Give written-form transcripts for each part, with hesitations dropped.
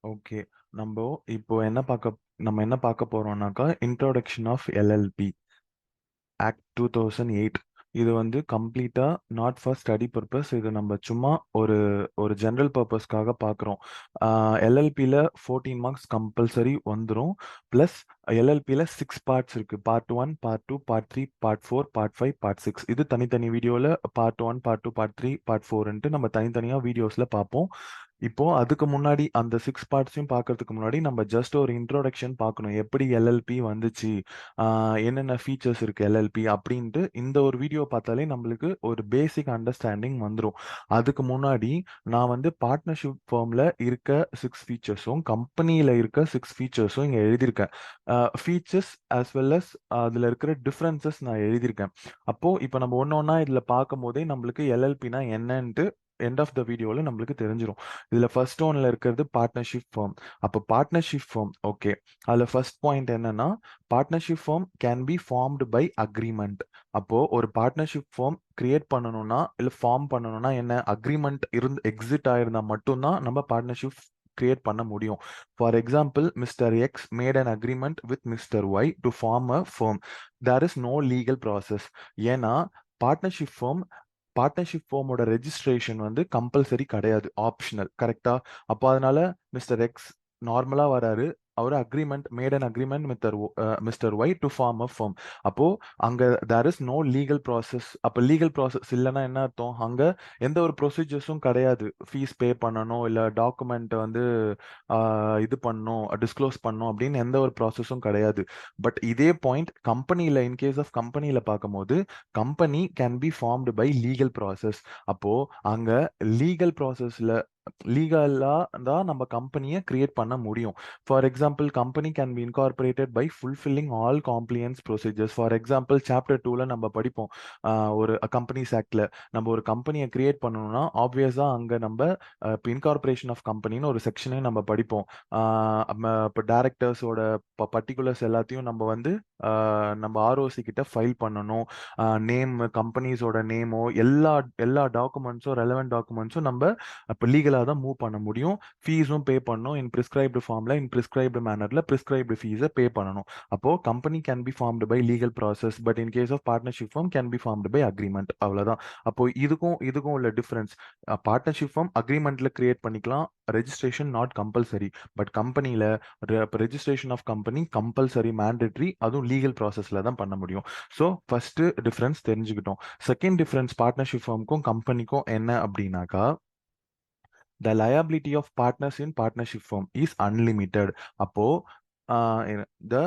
Okay. நம்போ இப்போ நம்ம என்ன பார்க்க போறோம்னாக்கா, இன்ட்ரோடக்ஷன் ஆஃப் எல்எல்பி ஆக்ட் 2008. இது வந்து கம்ப்ளீட்டா நாட் ஃபார் ஸ்டடி பர்பஸ். இது நம்ம சும்மா ஒரு ஒரு ஜெனரல் பர்பஸ்க்காக பார்க்குறோம். எல்எல்பியில் 14 மார்க்ஸ் கம்பல்சரி வந்துடும். ப்ளஸ் எல்எல்பியில் 6 பார்ட்ஸ் இருக்கு. Part 1, part 2, part 3, part 4, part 5, part 6. இது தனித்தனி வீடியோவில் பார்ட் 1, பார்ட் 2, பார்ட் 3, பார்ட் 4ன்ட்டு நம்ம தனித்தனியாக வீடியோஸில் பார்ப்போம். இப்போ அதுக்கு முன்னாடி அந்த 6 பார்ட்ஸையும் பார்க்கறதுக்கு முன்னாடி நம்ம ஜஸ்ட் ஒரு இன்ட்ரோடக்ஷன் பார்க்கணும். எப்படி எல்எல்பி வந்துச்சு, என்னென்ன ஃபீச்சர்ஸ் இருக்கு எல்எல்பி அப்படின்ட்டு இந்த ஒரு வீடியோ பார்த்தாலே நம்மளுக்கு ஒரு பேசிக் அண்டர்ஸ்டாண்டிங் வந்துடும். அதுக்கு முன்னாடி நான் வந்து பார்ட்னர்ஷிப் ஃபார்ம்ல இருக்க 6 ஃபீச்சர்ஸும் கம்பெனியில் இருக்க 6 ஃபீச்சர்ஸும் இங்கே எழுதியிருக்கேன். ஃபீச்சர்ஸ் ஆஸ் வெல் அஸ் அதில் இருக்கிற டிஃப்ரென்சஸ் நான் எழுதியிருக்கேன். அப்போ இப்போ நம்ம ஒன்று ஒன்றா இதில் பார்க்கும் போதே நம்மளுக்கு எல்எல்பினா என்னன்ட்டு எண்ட் ஆஃப் த வீடியோவில் நம்மளுக்கு தெரிஞ்சிடும். இதில் ஃபர்ஸ்ட் ஒன்ல இருக்கிறது பார்ட்னர்ஷிப் ஃபார்ம். அப்போ பார்ட்னர்ஷிப் ஃபார்ம் ஓகே. அதில் ஃபர்ஸ்ட் பாயிண்ட் என்னன்னா, partnership firm can be formed by agreement. அப்போ ஒரு பார்ட்னர்ஷிப் ஃபார்ம் கிரியேட் பண்ணணும்னா இல்லை ஃபார்ம் பண்ணணும்னா என்ன அக்ரிமெண்ட் எக்ஸிட் ஆயிருந்தா மட்டும்தான் நம்ம பார்ட்னர்ஷிப் கிரியேட் பண்ண முடியும். For example, mister X made an agreement with mister Y to form a firm. There is no legal process. ஏன்னா பார்ட்னர்ஷிப் ஃபார்மோட ரெஜிஸ்ட்ரேஷன் வந்து கம்பல்சரி கிடையாது, ஆப்ஷனல். கரெக்டா? அப்போ அதனால மிஸ்டர் எக்ஸ் நார்மலா வராரு, அவர் made an agreement mister Y to form a firm. அப்போ அங்க there is no legal process. அப்போ லீகல் ப்ராசஸ் இல்லைன்னா என்ன அர்த்தம்? அங்க எந்த ஒரு ப்ரொசீஜர்ஸும் கிடையாது. ஃபீஸ் பே பண்ணணும், இல்லை டாக்குமெண்ட் வந்து இது பண்ணணும், டிஸ்க்ளோஸ் பண்ணணும் அப்படின்னு எந்த ஒரு ப்ராசஸும் கிடையாது. பட் இதே பாயிண்ட் கம்பெனியில், இன்கேஸ் ஆஃப் கம்பெனியில் பார்க்கும்போது, company can be formed by legal process. அப்போ அங்க லீகல் ப்ராசஸ்ல லீகலா தான் நம்ம கம்பெனியை கிரியேட் பண்ண முடியும். For example, company can be incorporated by fulfilling all compliance procedures. For example, chapter 2ல நம்ம படிப்போம். ஒரு கம்பெனிஸ் ஆக்ட்ல நம்ம ஒரு கம்பெனியை கிரியேட் பண்ணணும்னா ஆப்வியஸா அங்க நம்ம இப்போ இன்கார்பரேஷன் ஆஃப் கம்பெனின்னு ஒரு செக்ஷனே நம்ம படிப்போம். இப்போ டைரக்டர்ஸோட பர்டிகுலர்ஸ் எல்லாத்தையும் நம்ம வந்து நம்ம ஆர்ஓசி கிட்ட ஃபைல் பண்ணணும். நேம், கம்பெனிஸோட நேமோ, எல்லா எல்லா டாக்குமெண்ட்ஸும், ரெலவெண்ட் டாக்குமெண்ட்ஸும் நம்ம இப்போ லீகலாக தான் மூவ் பண்ண முடியும். ஃபீஸும் பே பண்ணணும். இன் ப்ரிஸ்கிரைப்டு ஃபார்மில், இன் ப்ரிஸ்கிரைப்டு மேனரில் ப்ரிஸ்கிரைப்டு ஃபீஸை பே பண்ணணும். அப்போ company can be formed by legal process, but in case of partnership firm can be formed by agreement. அவ்வளோதான். அப்போ இதுக்கும் இதுக்கும் உள்ள டிஃபரன்ஸ், பார்ட்னர்ஷிப் ஃபார்ம் அக்ரிமெண்ட்ல கிரியேட் பண்ணிக்கலாம், ரெஜிஸ்ட்ரேஷன் நாட் கம்பல்சரி. பட் கம்பெனியில் registration of company compulsory, mandatory, அதுவும் legal ப்ராசஸ்ல தான் பண்ண முடியும். ஸோ ஃபர்ஸ்ட் டிஃபரன்ஸ் தெரிஞ்சுக்கிட்டோம். செகண்ட் டிஃபரன்ஸ் பார்ட்னர்ஷிப் ஃபார்முக்கும் கம்பெனிக்கும் என்ன அப்படின்னாக்கா, the liability of partners in partnership firm is unlimited. அப்போ the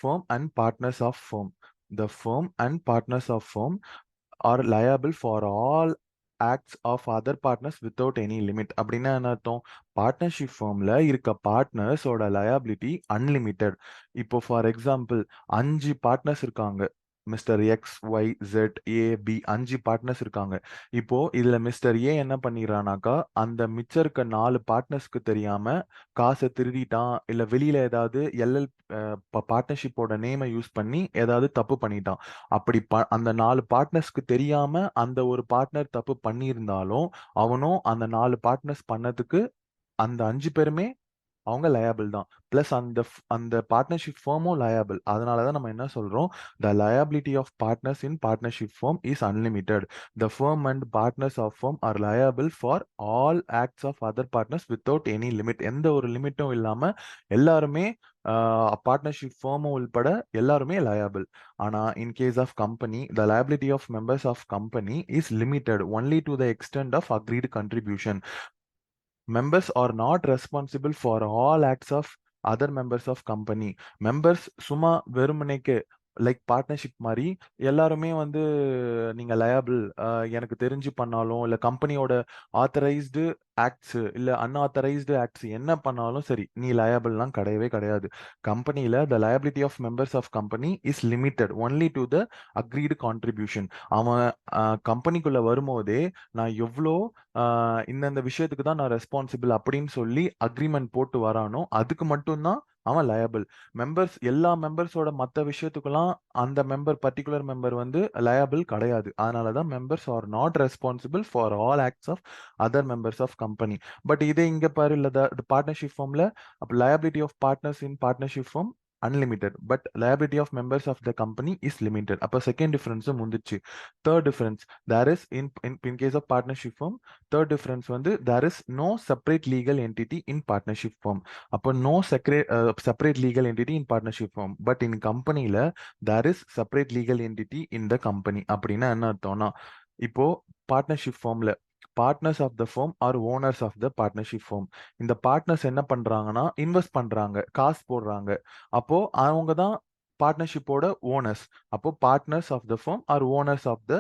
firm and partners of firm, the firm and partners of firm are liable for all acts of other partners without any limit. அப்படின்னா என்ன அர்த்தம்? Partnership ஃபார்ம்ல இருக்க பார்ட்னர்ஸோட liability unlimited. இப்போ for example, 5 partners இருக்காங்க. Mister X, Y, jet, ஏ, B, 5 partners இருக்காங்க. இப்போ இதுல மிஸ்டர் ஏ என்ன பண்ணிடுறானாக்கா, அந்த மிச்சம் இருக்க 4 பார்ட்னர்ஸ்க்கு தெரியாம காசை திருடிட்டான், இல்ல வெளியில ஏதாவது பார்ட்னர்ஷிப்போட நேமை யூஸ் பண்ணி ஏதாவது தப்பு பண்ணிட்டான். அப்படி அந்த 4 பார்ட்னர்ஸ்க்கு தெரியாம அந்த ஒரு பார்ட்னர் தப்பு பண்ணியிருந்தாலும் அவனும் அந்த 4 பார்ட்னர்ஸ் பண்ணதுக்கு அந்த 5 பேருமே அவங்க லயபிள் தான். பிளஸ் அந்த பார்ட்னர்ஷிப் ஃபார்மும் லயபிள். அதனால தான் நம்ம என்ன சொல்றோம், the liability of partners in partnership firm is unlimited. The firm and partners of firm are liable for all acts of other partners without any limit. எந்த ஒரு லிமிட்டும் இல்லாம எல்லாருமே, பார்ட்னர்ஷிப் ஃபார்மும் உள்பட எல்லாருமே லயபிள். ஆனா in case of company, the liability of members of company is limited only to the extent of agreed contribution. Members are not responsible for all acts of other members of company. Members சும்மா வெறுமனேக்கு like partnership மாதிரி எல்லாருமே வந்து நீங்க liable, எனக்கு தெரிஞ்சு பண்ணாலும் இல்லை கம்பெனியோட ஆத்தரைஸ்டு ஆக்ட்ஸ் இல்லை அன்ஆத்தரைஸ்டு ஆக்ட்ஸ் என்ன பண்ணாலும் சரி, நீ லயபிள்லாம் கிடையவே கிடையாது. கம்பெனியில் the liability of members of company is limited only to the agreed contribution. அவன் கம்பெனிக்குள்ள வரும்போதே நான் எவ்வளோ இந்தந்த விஷயத்துக்கு தான் நான் ரெஸ்பான்சிபிள் அப்படின்னு சொல்லி அக்ரிமெண்ட் போட்டு வரானோ அதுக்கு மட்டும்தான் அவன் லயபிள். எல்லா மெம்பர்ஸோட மற்ற விஷயத்துக்கெல்லாம் அந்த பர்டிகுலர் மெம்பர் வந்து லயபிள் கிடையாது. அதனால தான் members are not responsible for all acts of other members of company. But இதே இங்க பாரு இல்ல the partnership formல அப்ப liability of partners in partnership form unlimited, but liability of members of the company is limited. அப்ப second difference முடிஞ்சிச்சு. Third difference, there is in case of partnership form, third difference வந்து there is no separate legal entity in partnership form. அப்ப no separate legal entity in partnership form, but in companyல there is separate legal entity in the company. அப்படின்னா என்ன அர்த்தம்னா இப்போ partnership ஃபார்ம்ல partners of the firm are owners of the partnership firm. இந்த partners என்ன பண்றாங்கன்னா invest பண்றாங்க, காசு போடுறாங்க. அப்போ அவங்க தான் பார்ட்னர்ஷிப்போட ஓனர்ஸ். அப்போ partners of the firm are owners of the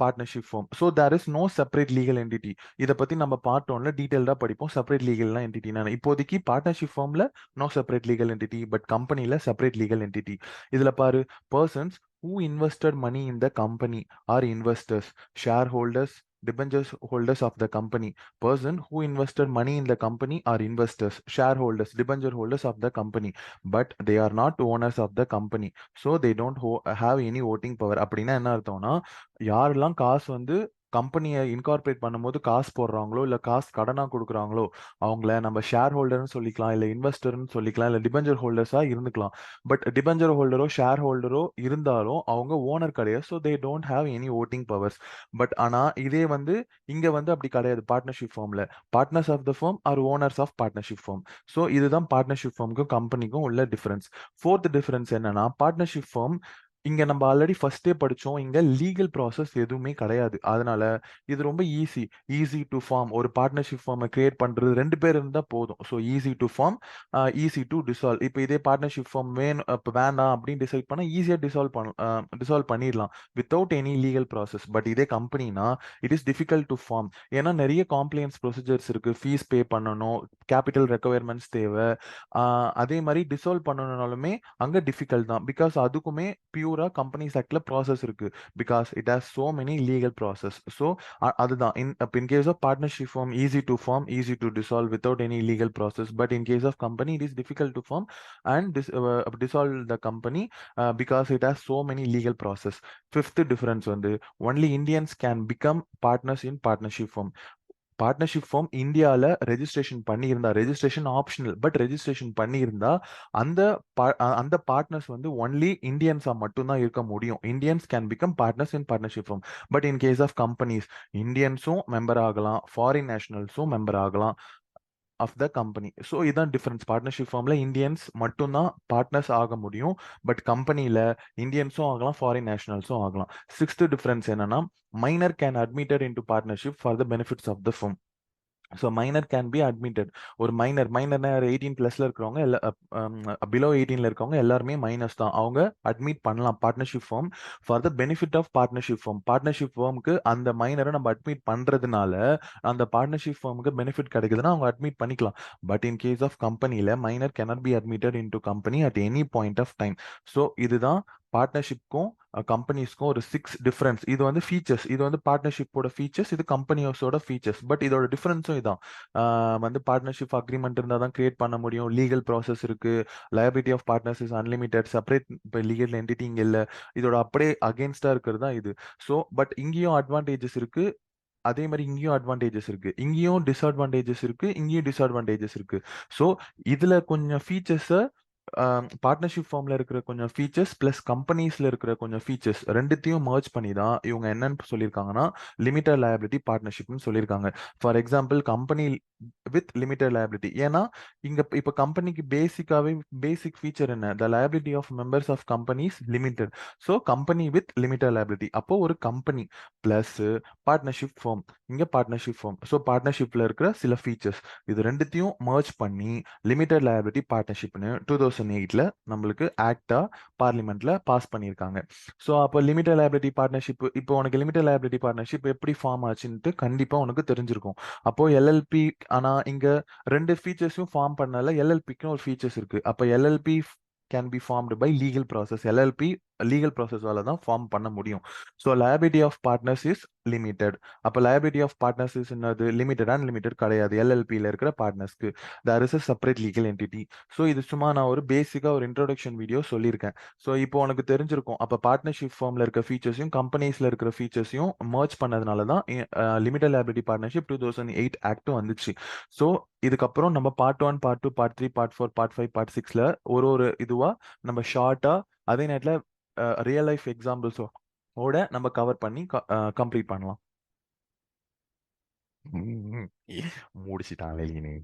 partnership firm. So there is no separate legal entity. இதை பத்தி நம்ம பார்ட் ஒன்ல டீடைல்டா படிப்போம். செப்பரேட் லீகல் என்டிட்டினா இப்போதைக்கு பார்ட்னர்ஷிப் ஃபார்ம்ல no separate legal entity, but கம்பெனில செப்பரேட் லீகல் என்டிட்டி. இதுல பாரு, persons who invested money in the company are investors, shareholders, debentures holders of the company. Person who invested money in the company are investors, shareholders, debenture holders of the company, but they are not owners of the company, so they don't have any voting power. அப்படின்னா என்ன அர்த்தம்னா யாரெல்லாம் காசு வந்து கம்பெனியை incorporate பண்ணும்போது காசு போடுறாங்களோ இல்ல காசு கடனா கொடுக்குறாங்களோ அவங்கள நம்ம ஷேர் ஹோல்டர்னு சொல்லிக்கலாம், இல்ல இன்வெஸ்டர்னு சொல்லிக்கலாம், இல்ல டிபெஞ்சர் ஹோல்டர்ஸா இருந்துக்கலாம். பட் டிபெஞ்சர் ஹோல்டரோ ஷேர் ஹோல்டரோ இருந்தாலும் அவங்க ஓனர் கிடையாது. So they don't have any voting powers. But ஆனா இதே வந்து இங்க வந்து அப்படி கிடையாது. பார்ட்னர்ஷிப் ஃபார்ம்ல partners of the firm are owners of partnership firm. So இதுதான் பார்ட்னர்ஷிப் ஃபார்முக்கும் கம்பெனிக்கும் உள்ள டிஃபரன்ஸ். ஃபோர்த் டிஃபரன்ஸ் என்னன்னா பார்ட்னர்ஷிப் firm இங்க நம்ம ஆல்ரெடி ஃபர்ஸ்டே படிச்சோம், இங்க லீகல் ப்ராசஸ் எதுவுமே கிடையாது. அதனால இது ரொம்ப ஈஸி டு ஃபார்ம். ஒரு பார்ட்னர்ஷிப் ஃபார்மை கிரியேட் பண்றது 2 பேர் இருந்தா போதும். So easy to form, easy to dissolve. இப்போ இதே பார்ட்னர்ஷிப் ஃபார்ம் இப்போ வேண்டாம் அப்படின்னு டிசைட் பண்ணா ஈஸியா டிசால்வ் பண்ணிடலாம் without any legal process. But இதே கம்பெனினா it is difficult to form. ஏன்னா நிறைய காம்ப்ளைன்ஸ் ப்ரொசீஜர்ஸ் இருக்கு, ஃபீஸ் பே பண்ணணும், கேபிட்டல் ரெக்குவயர்மெண்ட்ஸ் தேவை. அதே மாதிரி டிசால்வ் பண்ணணும்னாலுமே அங்க டிஃபிகல்ட் தான். பிகாஸ் அதுக்குமே பியூரா கம்பெனிஸ் ஆக்ட்ல ப்ராசஸ் இருக்கு. Because it has so many legal process. So அதுதான் in case of partnership firm easy to dissolve without any legal process. But in case of company it is difficult to form and dissolve the company because it has so many legal process. Fifth difference வந்து only Indians can become partners in partnership firm. Partnership firm இந்தியாவில் registration பண்ணியிருந்தா, registration optional, but registration பண்ணியிருந்தா அந்த அந்த partners வந்து only இந்தியன்ஸா மட்டும்தான் இருக்க முடியும். Indians can become partners in partnership firm. But in case of companies இந்தியன்ஸும் மெம்பர் ஆகலாம், ஃபாரின் நேஷனல்ஸும் மெம்பர் ஆகலாம் ஆஃப் த கம்பெனி. ஸோ இதுதான் டிஃபரன்ஸ். பார்ட்னர்ஷிப் ஃபார்ம்ல இந்தியன்ஸ் மட்டும்தான் பார்ட்னர்ஸ் ஆக முடியும், பட் கம்பெனியில் இந்தியன்ஸும் ஆகலாம், ஃபாரின் நேஷனல்ஸும் ஆகலாம். சிக்ஸ்த் டிஃபரன்ஸ் என்னன்னா minor can admitted in to partnership for the benefits of the firm. So minor can be admitted. ஒரு மைனர்னா 18+ இருக்கிறவங்க பிலோ 18 இருக்கவங்க எல்லாருமே மைனஸ் தான். அவங்க அட்மிட் பண்ணலாம் partnership firm for the benefit of partnership firm. Partnership ஃபார்முக்கு அந்த மைனரை நம்ம அட்மிட் பண்றதுனால அந்த பார்ட்னர்ஷிப் ஃபார்முக்கு பெனிஃபிட் கிடைக்குதுன்னா அவங்க அட்மிட் பண்ணிக்கலாம். பட் இன் கேஸ் ஆஃப் கம்பெனியில் minor cannot be admitted in to company at any point of time. So இதுதான் பார்ட்னர்ஷிப்க்கும் கம்பெனிஸ்க்கும் ஒரு 6 டிஃபரன்ஸ். இது வந்து ஃபீச்சர்ஸ், இது வந்து பார்ட்னர்ஷிப்போட ஃபீச்சர்ஸ், இது கம்பெனிஸோட ஃபீச்சர்ஸ். பட் இதோட டிஃபரன்ஸும் இதான். வந்து பார்ட்னர்ஷிப் அக்ரிமெண்ட் இருந்தால் தான் கிரியேட் பண்ண முடியும், லீகல் ப்ராசஸ் இருக்கு, liability of partners is unlimited, separate இப்போ லீகல் என்டிட்டி இங்கே இல்லை. இதோட அப்படியே அகேன்ஸ்டா இருக்கிறது தான் இது. ஸோ பட் இங்கேயும் அட்வான்டேஜஸ் இருக்கு, அதே மாதிரி இங்கேயும் அட்வான்டேஜஸ் இருக்கு, இங்கேயும் டிஸ்அட்வான்டேஜஸ் இருக்கு, இங்கேயும் டிஸ்அட்வான்டேஜஸ் இருக்கு. ஸோ இதுல கொஞ்சம் ஃபீச்சர்ஸை பார்ட்னர்ஷிப் ஃபார்ம்ல இருக்கிற கொஞ்சம் ஃபீச்சர்ஸ் பிளஸ் கம்பெனிஸ்ல இருக்கிற கொஞ்சம் ஃபீச்சர்ஸ் ரெண்டுத்தையும் மர்ஜ் பண்ணி தான் இவங்க என்னன்னு சொல்லியிருக்காங்கன்னா லிமிட்டட் லயபிலிட்டி பார்ட்னர்ஷிப்னு சொல்லியிருக்காங்க. For example company with limited liability. ஏன்னா இங்க இப்போ கம்பெனிக்கு பேசிக் ஃபீச்சர் என்ன, the liability of members of companies limited. So company with limited liability. அப்போ ஒரு கம்பெனி பிளஸ் பார்ட்னர்ஷிப் ஃபார்ம், இங்க பார்ட்னர்ஷிப் ஃபார்ம். ஸோ பார்ட்னர்ஷிப்ல இருக்கிற சில ஃபீச்சர்ஸ் இது ரெண்டுத்தையும் மர்ஜ் பண்ணி லிமிட்டட் லயபிலிட்டி பார்ட்னர்ஷிப்னு 2008ல நம்மளுக்கு ஆக்டா பார்லிமெண்ட்ல பாஸ் பண்ணியிருக்காங்க. ஸோ அப்போ லிமிட்டட் லயபிலிட்டி பார்ட்னர்ஷிப், இப்போ உனக்கு லிமிட்டட் லயபிலிட்டி பார்ட்னர்ஷிப் எப்படி ஃபார்ம் ஆச்சுன்ட்டு கண்டிப்பா உனக்கு தெரிஞ்சிருக்கும். அப்போ எல்எல்பி, ஆனா இங்க 2 ஃபீச்சர்ஸும் ஃபார்ம் பண்ணல, எல்எல்பிக்கு ஒரு ஃபீச்சர்ஸ் இருக்கு. அப்போ LLP can be formed by legal process. LLP legal ப்ராசஸால தான் ஃபார்ம் பண்ண முடியும். So liability of partners is limited. அப்போ லயபிலிட்டி ஆஃப் பார்ட்னர்ஸ் இஸ் என்னது? லிமிடெட் அண்ட் லிமிடெட் கிடையாது. எல்எல்பியில் இருக்கிற பார்ட்னர்ஸ்க்கு there is a separate legal entity. So இது சும்மா நான் ஒரு பேசிக்காக ஒரு இன்ட்ரோடக்ஷன் வீடியோ சொல்லியிருக்கேன். ஸோ இப்போ உனக்கு தெரிஞ்சிருக்கும், அப்போ பார்ட்னர்ஷிப் ஃபார்மில் இருக்க ஃபீச்சர்ஸையும் கம்பெனிஸில் இருக்கிற ஃபீச்சர்ஸையும் மர்ஜ் பண்ணதுனால தான் லிமிடெட் லயபிலிட்டி பார்ட்னர்ஷிப் 2008 ஆக்ட் வந்துச்சு. ஸோ இதுக்கப்புறம் நம்ம part 1, part 2, part 3, part 4, part 5, part 6ல ஒரு இதுவா நம்ம ஷார்ட்டா அதே நேரத்தில் ரியல் லைஃப் எக்ஸாம்பிள்ஸ் ஓட நம்ம கவர் பண்ணி கம்ப்ளீட் பண்ணலாம். முடிச்சிட்டான் வெளியே.